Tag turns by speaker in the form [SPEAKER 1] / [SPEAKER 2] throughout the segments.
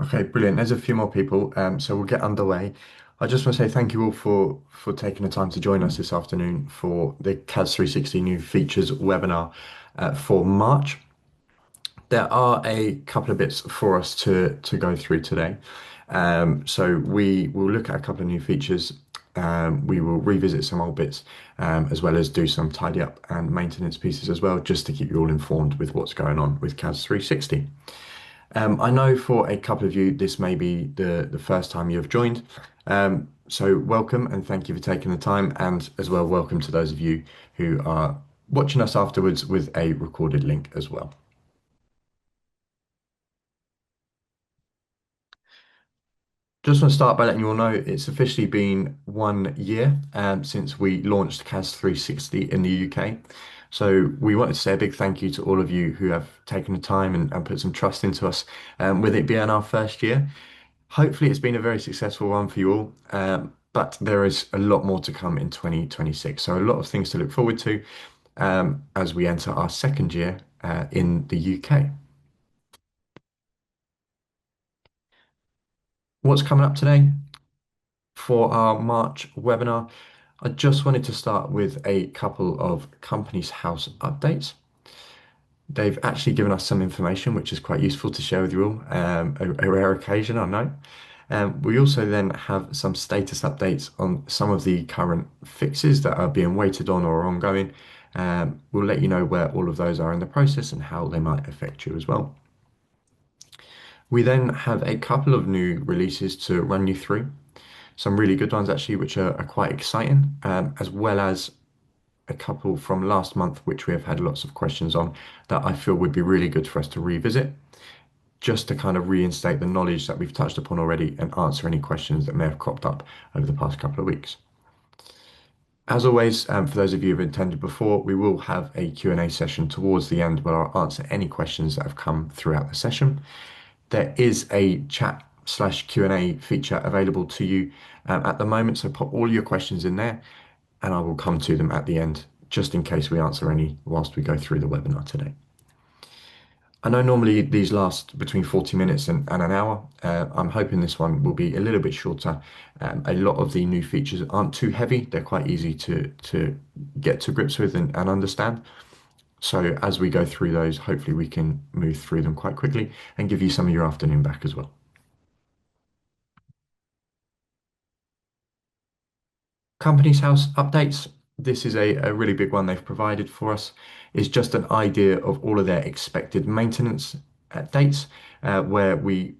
[SPEAKER 1] Okay, brilliant. There's a few more people, so we'll get underway. I just want to say thank you all for taking the time to join us this afternoon for the CAS 360 new features webinar for March. There are a couple of bits for us to go through today. So we will look at a couple of new features. We will revisit some old bits, as well as do some tidy up and maintenance pieces as well, just to keep you all informed with what's going on with CAS 360. I know for a couple of you, this may be the first time you have joined. So welcome and thank you for taking the time, and as well, welcome to those of you who are watching us afterwards with a recorded link as well. Just want to start by letting you all know it's officially been 1 year since we launched CAS 360 in the UK. So we wanted to say a big thank you to all of you who have taken the time and put some trust into us, with it being our first year. Hopefully, it's been a very successful one for you all, but there is a lot more to come in 2026. So, a lot of things to look forward to as we enter our second year in the UK. What's coming up today for our March webinar? I just wanted to start with a couple of Companies House updates. They've actually given us some information which is quite useful to share with you all. A rare occasion, I know. We also then have some status updates on some of the current fixes that are being waited on or ongoing. We'll let you know where all of those are in the process and how they might affect you as well. We then have a couple of new releases to run you through. Some really good ones actually, which are quite exciting, as well as a couple from last month, which we have had lots of questions on that I feel would be really good for us to revisit, just to kind of reinstate the knowledge that we've touched upon already and answer any questions that may have cropped up over the past couple of weeks. As always, for those of you who have attended before, we will have a Q&A session towards the end where I'll answer any questions that have come throughout the session. There is a chat/Q&A feature available to you at the moment, so pop all your questions in there and I will come to them at the end, just in case we answer any whilst we go through the webinar today. I know normally these last between 40 minutes and an hour. I'm hoping this one will be a little bit shorter. A lot of the new features aren't too heavy. They're quite easy to get to grips with and understand. So as we go through those, hopefully we can move through them quite quickly and give you some of your afternoon back as well. Companies House updates. This is a really big one they've provided for us. Is just an idea of all of their expected maintenance dates, where we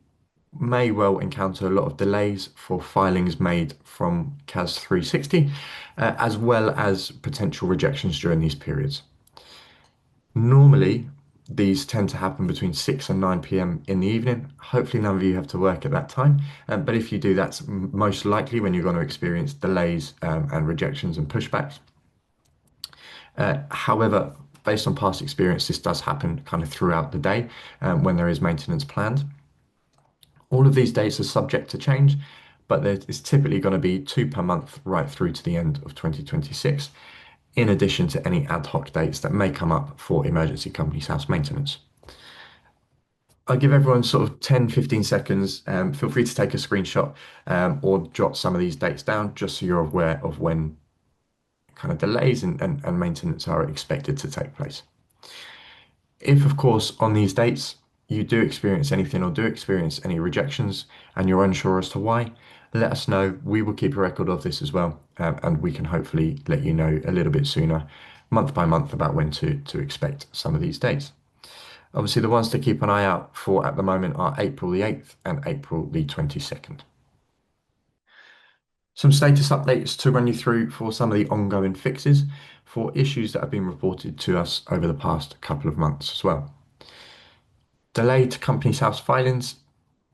[SPEAKER 1] may well encounter a lot of delays for filings made from CAS 360, as well as potential rejections during these periods. Normally, these tend to happen between 6 and 9 p.m. in the evening. Hopefully, none of you have to work at that time. But if you do, that's most likely when you're going to experience delays and rejections and pushbacks. However, based on past experience, this does happen kind of throughout the day when there is maintenance planned. All of these dates are subject to change, but there is typically going to be two per month right through to the end of 2026, in addition to any ad hoc dates that may come up for emergency companies house maintenance. I'll give everyone sort of 10-15 seconds. Feel free to take a screenshot or jot some of these dates down just so you're aware of when kind of delays and maintenance are expected to take place. If, of course, on these dates you do experience anything or do experience any rejections and you're unsure as to why, let us know. We will keep a record of this as well, and we can hopefully let you know a little bit sooner, month by month, about when to expect some of these dates. Obviously, the ones to keep an eye out for at the moment are April the 8th and April the 22nd. Some status updates to run you through for some of the ongoing fixes for issues that have been reported to us over the past couple of months as well. Delayed Companies House filings.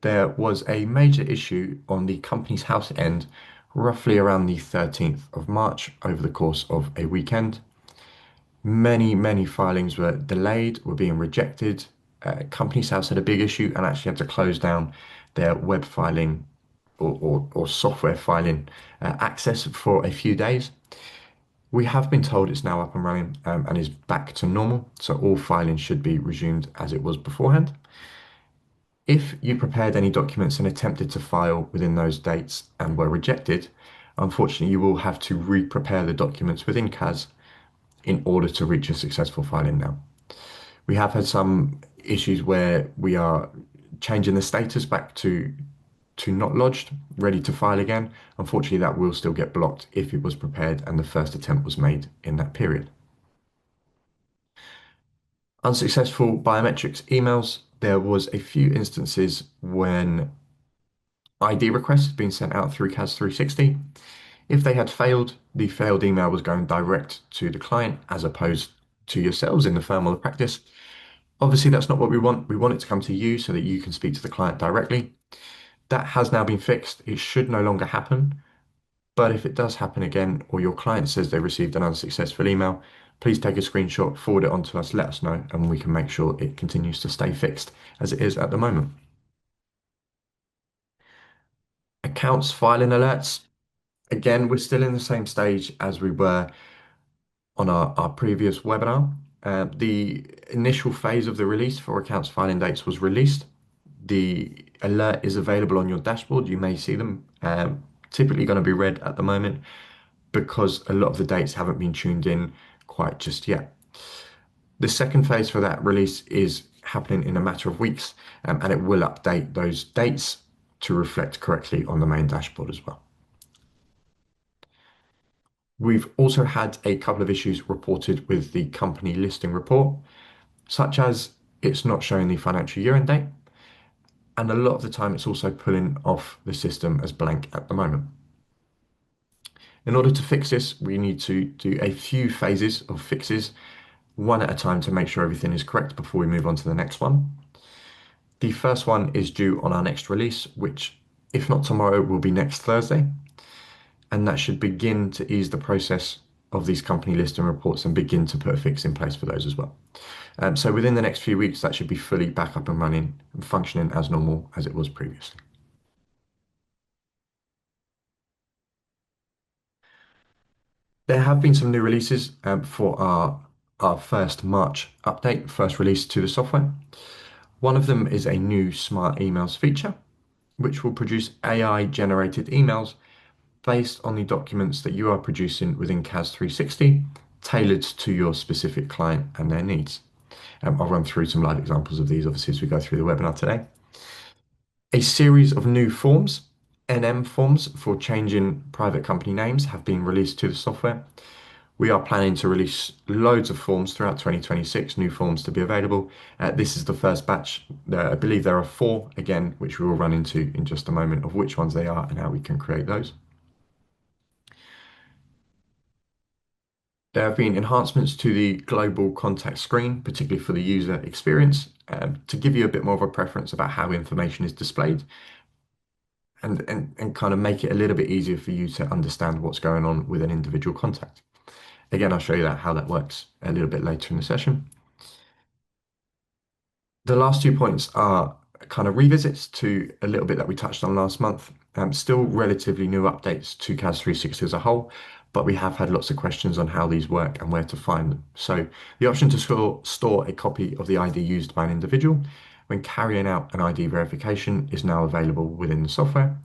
[SPEAKER 1] There was a major issue on the Companies House end roughly around the 13th of March over the course of a weekend. Many filings were delayed, were being rejected. Companies House had a big issue and actually had to close down their web filing or software filing access for a few days. We have been told it's now up and running and is back to normal, so all filing should be resumed as it was beforehand. If you prepared any documents and attempted to file within those dates and were rejected, unfortunately, you will have to re-prepare the documents within CAS in order to reach a successful filing now. We have had some issues where we are changing the status back to not lodged, ready to file again. Unfortunately, that will still get blocked if it was prepared and the first attempt was made in that period. Unsuccessful biometrics emails. There was a few instances when ID requests had been sent out through CAS 360. If they had failed, the failed email was going direct to the client as opposed to yourselves in the firm or the practice. Obviously, that's not what we want. We want it to come to you so that you can speak to the client directly. That has now been fixed. It should no longer happen. But if it does happen again, or your client says they received an unsuccessful email, please take a screenshot, forward it on to us, let us know, and we can make sure it continues to stay fixed as it is at the moment. Accounts filing alerts. Again, we're still in the same stage as we were on our previous webinar. The initial phase of the release for accounts filing dates was released. The alert is available on your dashboard. You may see them. Typically going to be red at the moment because a lot of the dates haven't been tuned in quite just yet. The second phase for that release is happening in a matter of weeks, and it will update those dates to reflect correctly on the main dashboard as well. We've also had a couple of issues reported with the company listing report, such as it's not showing the financial year end date, and a lot of the time it's also pulling off the system as blank at the moment. In order to fix this, we need to do a few phases of fixes, one at a time to make sure everything is correct before we move on to the next one. The first one is due on our next release, which, if not tomorrow, will be next Thursday. And that should begin to ease the process of these company listing reports and begin to put a fix in place for those as well. So within the next few weeks, that should be fully back up and running and functioning as normal as it was previously. There have been some new releases for our first March update, first release to the software. One of them is a new smart emails feature, which will produce AI generated emails based on the documents that you are producing within CAS 360, tailored to your specific client and their needs. I'll run through some live examples of these, obviously, as we go through the webinar today. A series of new forms, NM forms for changing private company names, have been released to the software. We are planning to release loads of forms throughout 2026, new forms to be available. This is the first batch. I believe there are 4, again, which we will run into in just a moment, of which ones they are and how we can create those. There have been enhancements to the global contact screen, particularly for the user experience, to give you a bit more of a preference about how information is displayed and kind of make it a little bit easier for you to understand what's going on with an individual contact. Again, I'll show you how that works a little bit later in the session. The last 2 points are kind of revisits to a little bit that we touched on last month. Still relatively new updates to CAS 360 as a whole, but we have had lots of questions on how these work and where to find them. So the option to store a copy of the ID used by an individual when carrying out an ID verification is now available within the software.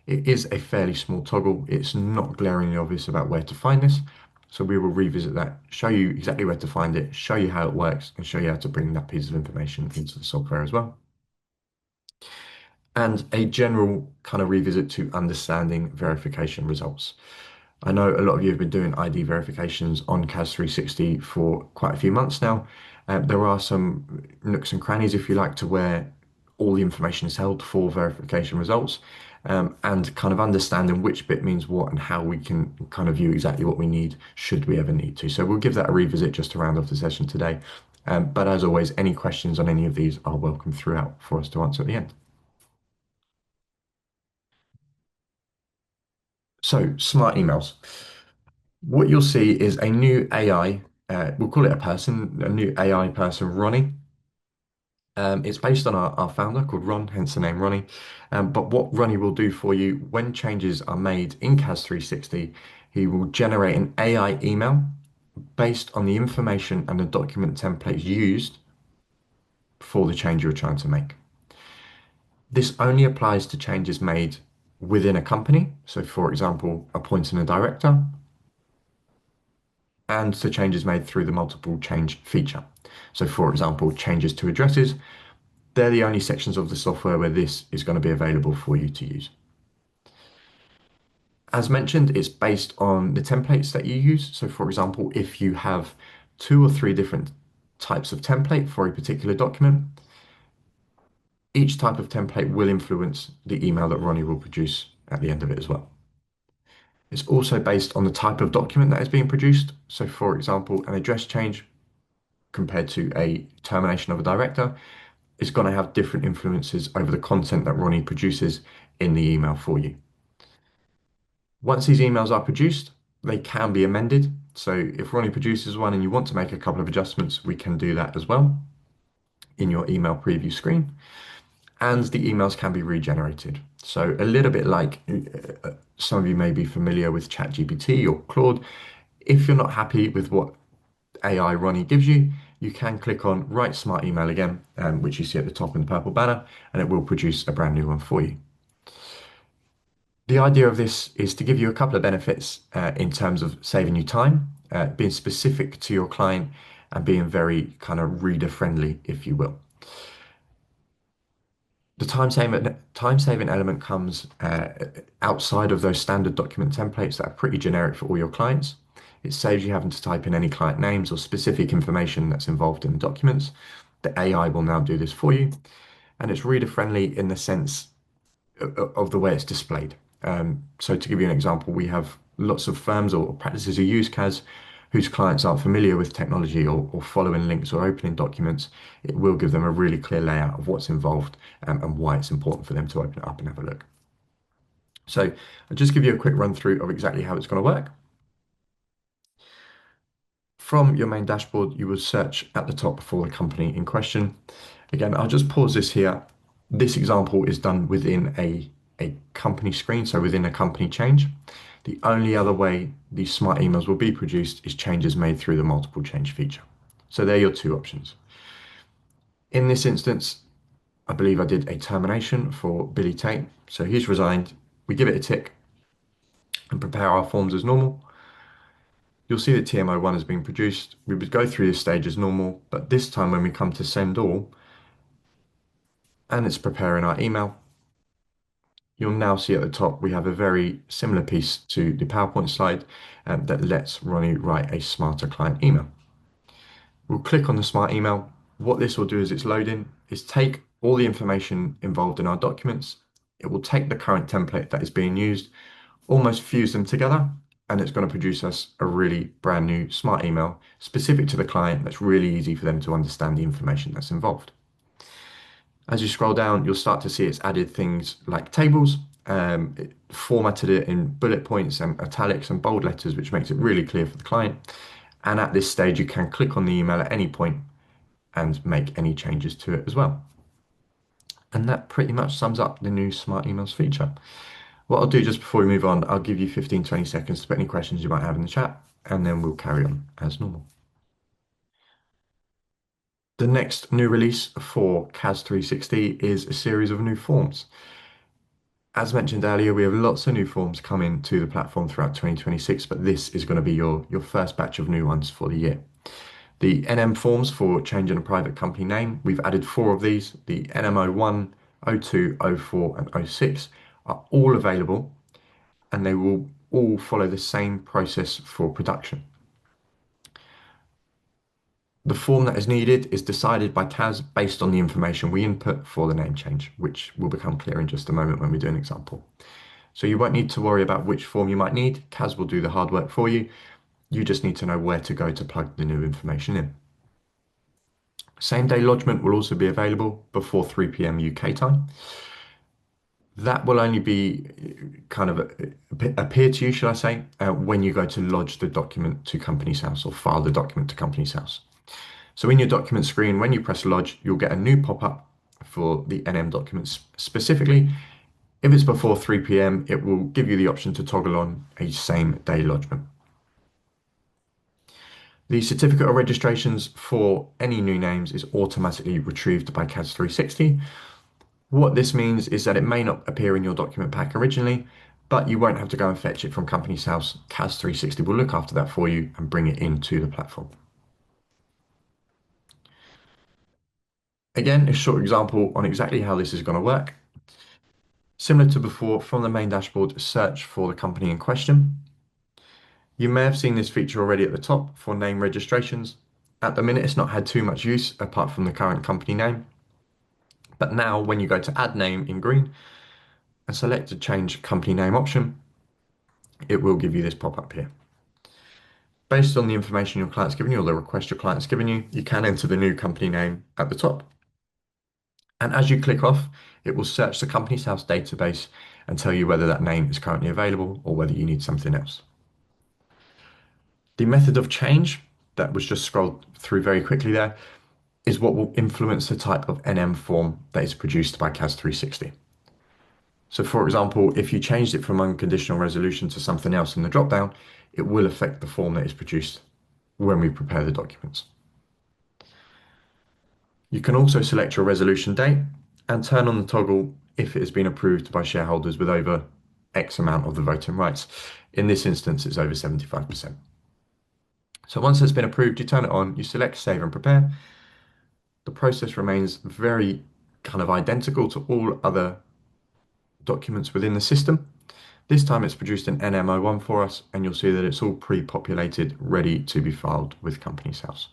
[SPEAKER 1] It is a fairly small toggle. It's not glaringly obvious about where to find this. So we will revisit that, show you exactly where to find it, show you how it works, and show you how to bring that piece of information into the software as well. And a general kind of revisit to understanding verification results. I know a lot of you have been doing ID verifications on CAS 360 for quite a few months now. There are some nooks and crannies, if you like, to where all the information is held for verification results, and kind of understanding which bit means what and how we can kind of view exactly what we need should we ever need to. So we'll give that a revisit just to round off the session today. But as always, any questions on any of these are welcome throughout for us to answer at the end. So smart emails. What you'll see is a new AI, we'll call it a person, a new AI person, Ronnie. It's based on our founder called Ron, hence the name Ronnie. But what Ronnie will do for you when changes are made in CAS 360, he will generate an AI email based on the information and the document templates used for the change you're trying to make. This only applies to changes made within a company. So, for example, appointing a director, and to changes made through the multiple change feature. So, for example, changes to addresses, they're the only sections of the software where this is going to be available for you to use. As mentioned, it's based on the templates that you use. So, for example, if you have two or three different types of template for a particular document, each type of template will influence the email that Ronnie will produce at the end of it as well. It's also based on the type of document that is being produced. So, for example, an address change compared to a termination of a director is going to have different influences over the content that Ronnie produces in the email for you. Once these emails are produced, they can be amended. So if Ronnie produces one and you want to make a couple of adjustments, we can do that as well in your email preview screen. And the emails can be regenerated. So a little bit like some of you may be familiar with ChatGPT or Claude. If you're not happy with what AI Ronnie gives you, you can click on Write Smart Email again, which you see at the top in the purple banner, and it will produce a brand new one for you. The idea of this is to give you a couple of benefits in terms of saving you time, being specific to your client, and being very kind of reader friendly, if you will. The time saving element comes outside of those standard document templates that are pretty generic for all your clients. It saves you having to type in any client names or specific information that's involved in the documents. The AI will now do this for you, and it's reader friendly in the sense of the way it's displayed. So to give you an example, we have lots of firms or practices who use CAS whose clients aren't familiar with technology or following links or opening documents. It will give them a really clear layout of what's involved and why it's important for them to open it up and have a look. So I'll just give you a quick run through of exactly how it's going to work. From your main dashboard, you will search at the top for the company in question. Again, I'll just pause this here. This example is done within a company screen, so within a company change. The only other way these smart emails will be produced is changes made through the multiple change feature. So they're your two options. In this instance, I believe I did a termination for Billy Tate. So he's resigned. We give it a tick and prepare our forms as normal. You'll see that TMO1 has been produced. We would go through this stage as normal, but this time when we come to send all, and it's preparing our email, you'll now see at the top we have a very similar piece to the PowerPoint slide that lets Ronnie write a smarter client email. We'll click on the smart email. What this will do as it's loading is take all the information involved in our documents. It will take the current template that is being used, almost fuse them together, and it's going to produce us a really brand new smart email specific to the client that's really easy for them to understand the information that's involved. As you scroll down, you'll start to see it's added things like tables, it formatted it in bullet points and italics and bold letters, which makes it really clear for the client. And at this stage, you can click on the email at any point and make any changes to it as well. And that pretty much sums up the new Smart Emails feature. What I'll do just before we move on, I'll give you 15-20 seconds to put any questions you might have in the chat, and then we'll carry on as normal. The next new release for CAS 360 is a series of new forms. As mentioned earlier, we have lots of new forms coming to the platform throughout 2026, but this is going to be your first batch of new ones for the year. The NM forms for changing a private company name, we've added four of these. The NM01, 02, 04, and 06 are all available, and they will all follow the same process for production. The form that is needed is decided by CAS based on the information we input for the name change, which will become clear in just a moment when we do an example. So you won't need to worry about which form you might need. CAS will do the hard work for you. You just need to know where to go to plug the new information in. Same day lodgement will also be available before 3 p.m. UK time. That will only be kind of appear to you, should I say, when you go to lodge the document to Companies House or file the document to Companies House. So in your document screen, when you press lodge, you'll get a new pop-up for the NM documents specifically. If it's before 3 p.m., it will give you the option to toggle on a same day lodgement. The certificate of registrations for any new names is automatically retrieved by CAS 360. What this means is that it may not appear in your document pack originally, but you won't have to go and fetch it from Company's House. CAS 360 will look after that for you and bring it into the platform. Again, a short example on exactly how this is going to work. Similar to before, from the main dashboard, search for the company in question. You may have seen this feature already at the top for name registrations. At the minute, it's not had too much use apart from the current company name. But now, when you go to add name in green and select the change company name option, it will give you this pop-up here. Based on the information your client's given you or the request your client's given you, you can enter the new company name at the top. And as you click off, it will search the Company's House database and tell you whether that name is currently available or whether you need something else. The method of change that was just scrolled through very quickly there is what will influence the type of NM form that is produced by CAS 360. So for example, if you changed it from unconditional resolution to something else in the dropdown, it will affect the form that is produced when we prepare the documents. You can also select your resolution date and turn on the toggle if it has been approved by shareholders with over X amount of the voting rights. In this instance, it's over 75%. So once it's been approved, you turn it on, you select save and prepare. The process remains very kind of identical to all other documents within the system. This time it's produced an NMO1 for us, and you'll see that it's all pre-populated, ready to be filed with Company's House.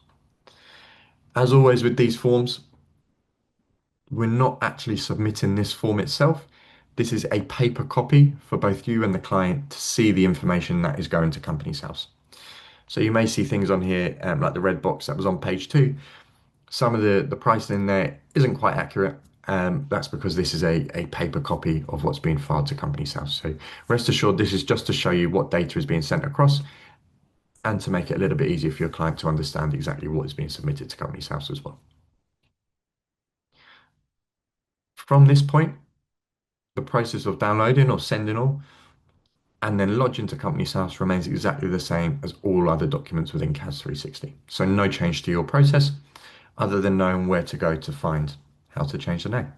[SPEAKER 1] As always with these forms, we're not actually submitting this form itself. This is a paper copy for both you and the client to see the information that is going to Company's House. So you may see things on here like the red box that was on page 2. Some of the pricing in there isn't quite accurate. That's because this is a paper copy of what's being filed to Company's House. So rest assured, this is just to show you what data is being sent across and to make it a little bit easier for your client to understand exactly what is being submitted to Company's House as well. From this point, the process of downloading or sending all and then lodging to Company's House remains exactly the same as all other documents within CAS 360. So no change to your process other than knowing where to go to find how to change the name.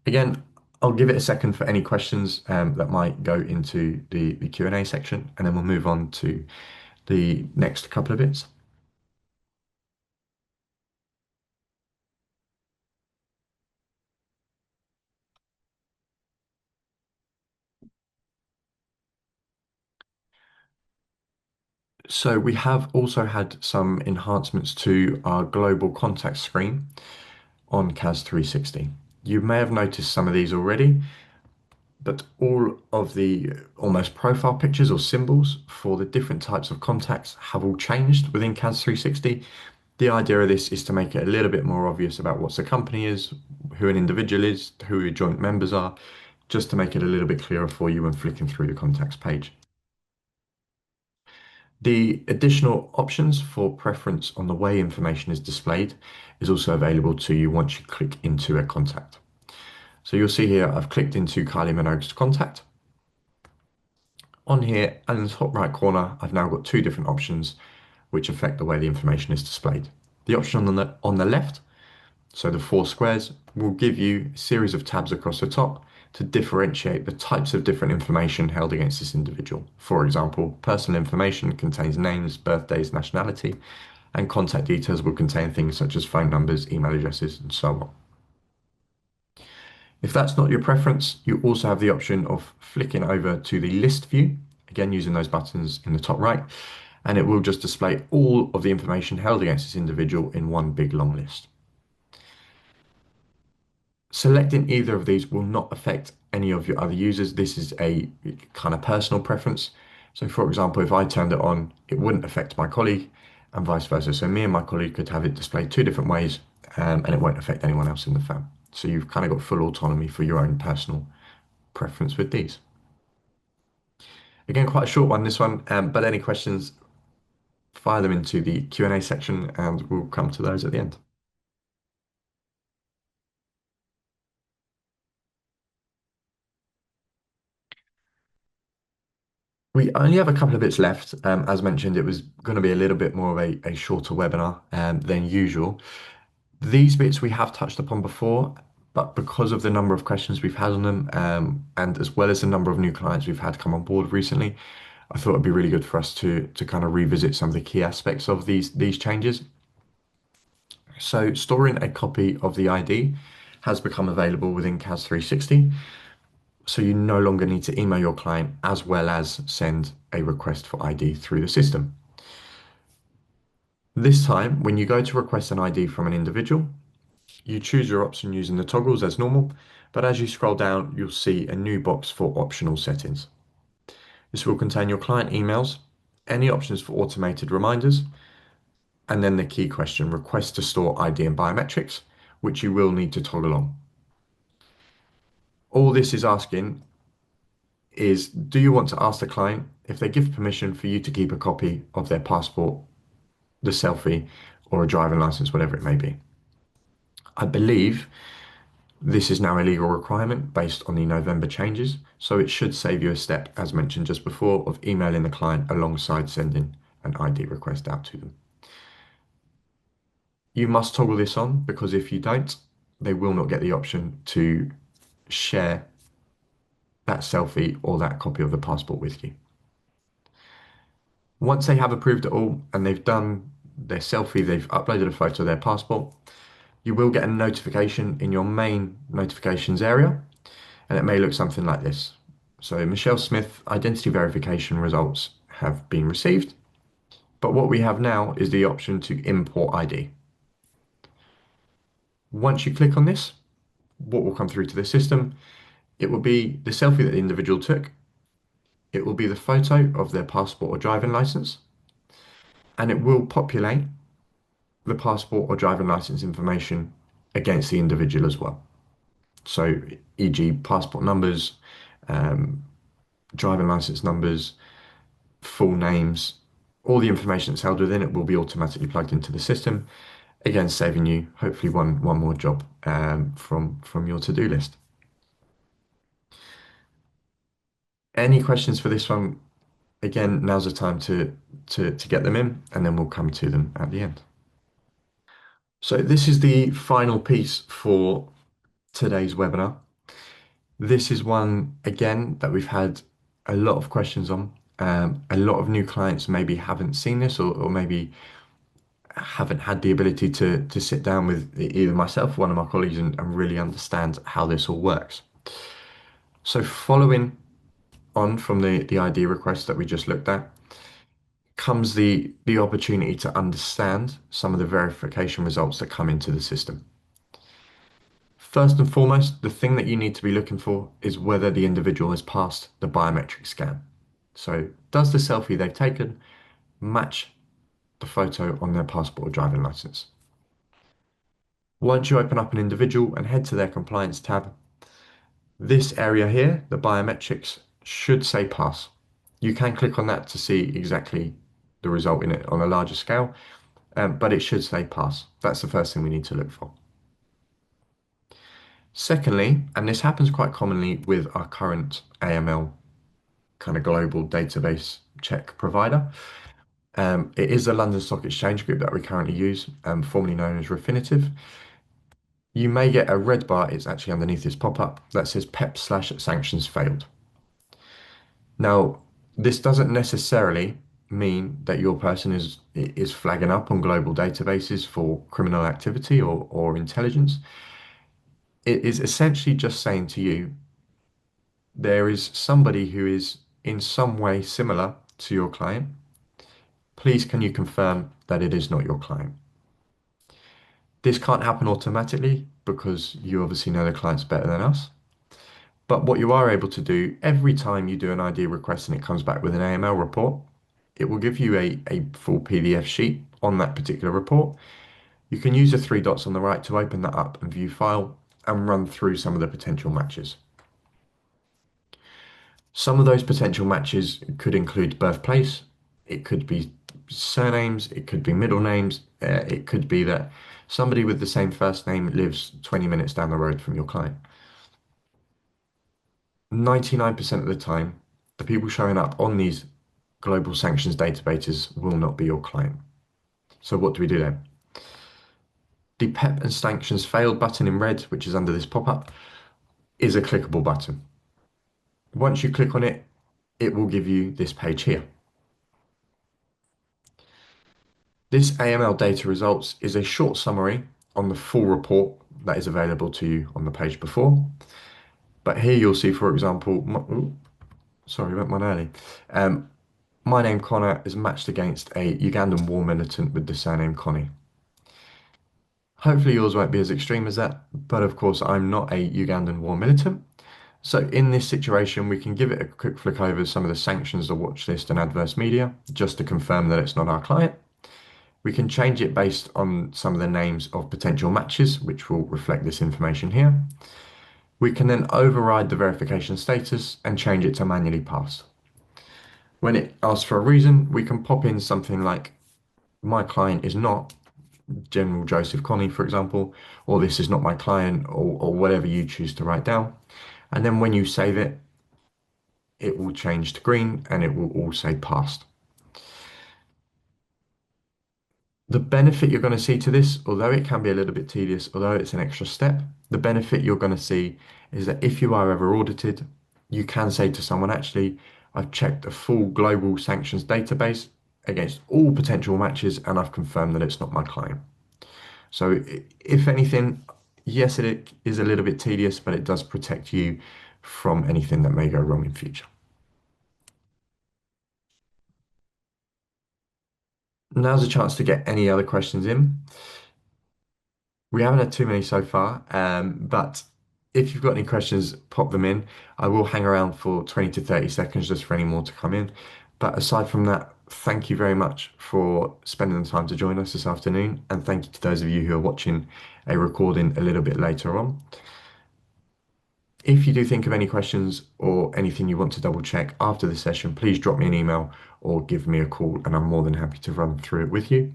[SPEAKER 1] Again, I'll give it a second for any questions that might go into the Q&A section, and then we'll move on to the next couple of bits. So we have also had some enhancements to our global contact screen on CAS 360. You may have noticed some of these already, but all of the almost profile pictures or symbols for the different types of contacts have all changed within CAS 360. The idea of this is to make it a little bit more obvious about what a company is, who an individual is, who your joint members are, just to make it a little bit clearer for you when flicking through the contacts page. The additional options for preference on the way information is displayed is also available to you once you click into a contact. So you'll see here I've clicked into Kylie Minogue's contact. On here, and in the top right corner, I've now got two different options which affect the way the information is displayed. The option on the left, so the four squares, will give you a series of tabs across the top to differentiate the types of different information held against this individual. For example, personal information contains names, birthdays, nationality, and contact details will contain things such as phone numbers, email addresses, and so on. If that's not your preference, you also have the option of flicking over to the list view, again using those buttons in the top right, and it will just display all of the information held against this individual in one big long list. Selecting either of these will not affect any of your other users. This is a kind of personal preference. So for example, if I turned it on, it wouldn't affect my colleague and vice versa. So me and my colleague could have it displayed two different ways and it won't affect anyone else in the firm. So you've kind of got full autonomy for your own personal preference with these. Again, quite a short one, this one, but any questions, fire them into the Q&A section and we'll come to those at the end. We only have a couple of bits left. As mentioned, it was going to be a little bit more of a shorter webinar than usual. These bits we have touched upon before, but because of the number of questions we've had on them, and as well as the number of new clients we've had come on board recently, I thought it'd be really good for us to kind of revisit some of the key aspects of these changes. So storing a copy of the ID has become available within CAS 360, so you no longer need to email your client as well as send a request for ID through the system. This time, when you go to request an ID from an individual, you choose your option using the toggles as normal, but as you scroll down, you'll see a new box for optional settings. This will contain your client emails, any options for automated reminders, and then the key question, request to store ID and biometrics, which you will need to toggle on. All this is asking is, do you want to ask the client if they give permission for you to keep a copy of their passport, the selfie, or a driving license, whatever it may be? I believe this is now a legal requirement based on the November changes, so it should save you a step, as mentioned just before, of emailing the client alongside sending an ID request out to them. You must toggle this on because if you don't, they will not get the option to share that selfie or that copy of the passport with you. Once they have approved it all and they've done their selfie, they've uploaded a photo of their passport, you will get a notification in your main notifications area, and it may look something like this. So Michelle Smith identity verification results have been received, but what we have now is the option to import ID. Once you click on this, what will come through to the system? It will be the selfie that the individual took, it will be the photo of their passport or driving license, and it will populate the passport or driving license information against the individual as well. So, e.g., passport numbers, um, driving license numbers, full names, all the information that's held within it will be automatically plugged into the system. Again, saving you hopefully one more job from your to-do list. Any questions for this one? Again, now's the time to get them in, and then we'll come to them at the end. So this is the final piece for today's webinar. This is one, again, that we've had a lot of questions on. A lot of new clients maybe haven't seen this or maybe haven't had the ability to sit down with either myself or one of my colleagues and really understand how this all works. So following on from the ID request that we just looked at, comes the opportunity to understand some of the verification results that come into the system. First and foremost, the thing that you need to be looking for is whether the individual has passed the biometric scan. So does the selfie they've taken match the photo on their passport or driving license? Once you open up an individual and head to their compliance tab, this area here, the biometrics, should say pass. You can click on that to see exactly the result in it on a larger scale, but it should say pass. That's the first thing we need to look for. Secondly, and this happens quite commonly with our current AML kind of global database check provider, it is the London Stock Exchange Group that we currently use, formerly known as Refinitiv. You may get a red bar, it's actually underneath this pop-up, that says PEP/sanctions failed. Now, this doesn't necessarily mean that your person is flagging up on global databases for criminal activity or intelligence. It is essentially just saying to you, there is somebody who is in some way similar to your client. Please, can you confirm that it is not your client? This can't happen automatically because you obviously know the clients better than us. But what you are able to do every time you do an ID request and it comes back with an AML report, it will give you a full PDF sheet on that particular report. You can use the three dots on the right to open that up and view file and run through some of the potential matches. Some of those potential matches could include birthplace, it could be surnames, it could be middle names, it could be that somebody with the same first name lives 20 minutes down the road from your client. 99% of the time, the people showing up on these global sanctions databases will not be your client. So what do we do then? The PEP and sanctions failed button in red, which is under this pop-up, is a clickable button. Once you click on it, it will give you this page here. This AML data results is a short summary on the full report that is available to you on the page before. But here you'll see, for example, sorry, went one early. Um, my name Connor is matched against a Ugandan war militant with the surname Connie. Hopefully yours won't be as extreme as that, but of course I'm not a Ugandan war militant. So in this situation, we can give it a quick flick over some of the sanctions, the watch list and adverse media, just to confirm that it's not our client. We can change it based on some of the names of potential matches, which will reflect this information here. We can then override the verification status and change it to manually pass. When it asks for a reason, we can pop in something like, my client is not General Joseph Kony, for example, or this is not my client, or whatever you choose to write down. And then when you save it, it will change to green and it will all say passed. The benefit you're going to see to this, although it can be a little bit tedious, although it's an extra step, the benefit you're going to see is that if you are ever audited, you can say to someone, actually, I've checked a full global sanctions database against all potential matches and I've confirmed that it's not my client. So if anything, yes, it is a little bit tedious, but it does protect you from anything that may go wrong in future. Now's a chance to get any other questions in. We haven't had too many so far, but if you've got any questions, pop them in. I will hang around for 20 to 30 seconds just for any more to come in. But aside from that, thank you very much for spending the time to join us this afternoon. And thank you to those of you who are watching a recording a little bit later on. If you do think of any questions or anything you want to double check after the session, please drop me an email or give me a call, and I'm more than happy to run through it with you.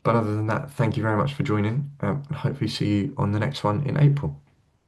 [SPEAKER 1] But other than that, thank you very much for joining, and hopefully see you on the next one in April.